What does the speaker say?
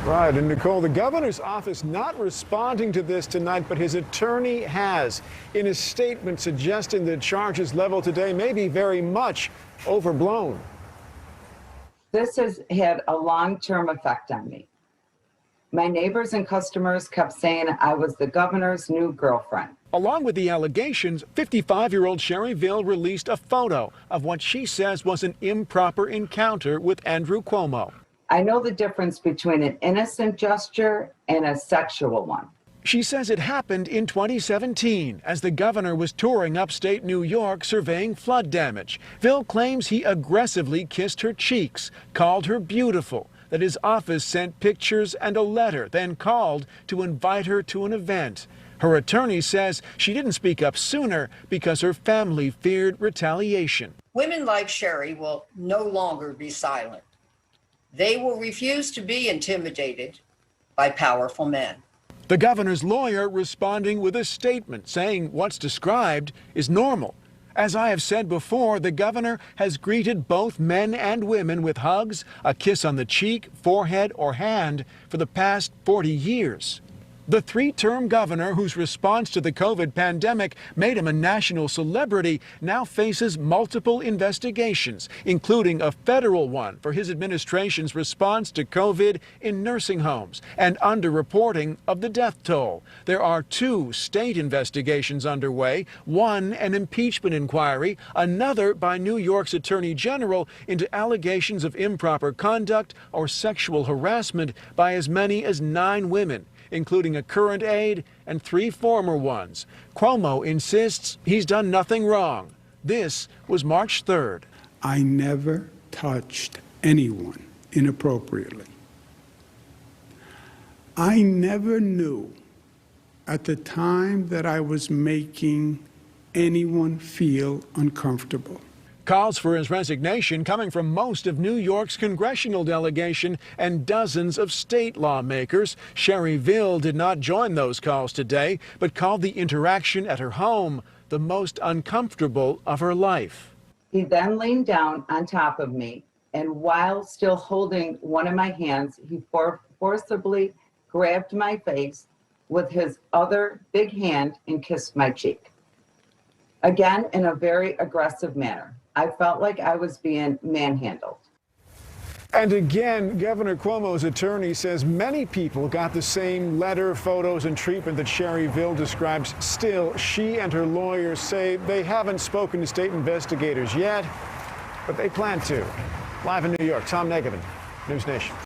Right, and Nicole, the governor's office not responding to this tonight, but his attorney has, in a statement suggesting the charges leveled today may be very much overblown. This has had a long-term effect on me. My neighbors and customers kept saying I was the governor's new girlfriend. Along with the allegations, 55-year-old Sherry Ville released a photo of what she says was an improper encounter with Andrew Cuomo. I know the difference between an innocent gesture and a sexual one. She says it happened in 2017 as the governor was touring upstate New York surveying flood damage. Ville claims he aggressively kissed her cheeks, called her beautiful, that his office sent pictures and a letter, then called to invite her to an event. Her attorney says she didn't speak up sooner because her family feared retaliation. Women like Sherry will no longer be silent. They will refuse to be intimidated by powerful men. The governor's lawyer responding with a statement saying what's described is normal. As I have said before, the governor has greeted both men and women with hugs, a kiss on the cheek, forehead, or hand for the past 40 years. The three-term governor, whose response to the COVID pandemic made him a national celebrity, now faces multiple investigations, including a federal one for his administration's response to COVID in nursing homes and underreporting of the death toll. There are 2 state investigations underway, one an impeachment inquiry, another by New York's Attorney General into allegations of improper conduct or sexual harassment by as many as 9 women, including a current aide and 3 former ones. Cuomo insists he's done nothing wrong. This was March 3rd. I never touched anyone inappropriately. I never knew at the time that I was making anyone feel uncomfortable. Calls for his resignation coming from most of New York's congressional delegation and dozens of state lawmakers. Sherry Ville did not join those calls today, but called the interaction at her home the most uncomfortable of her life. He then leaned down on top of me, and while still holding one of my hands, he forcibly grabbed my face with his other big hand and kissed my cheek. Again, in a very aggressive manner. I felt like I was being manhandled. And again, Governor Cuomo's attorney says many people got the same letter, photos, and treatment that Sherry Ville describes. Still, she and her lawyers say they haven't spoken to state investigators yet, but they plan to. Live in New York, Tom Negavan, NewsNation.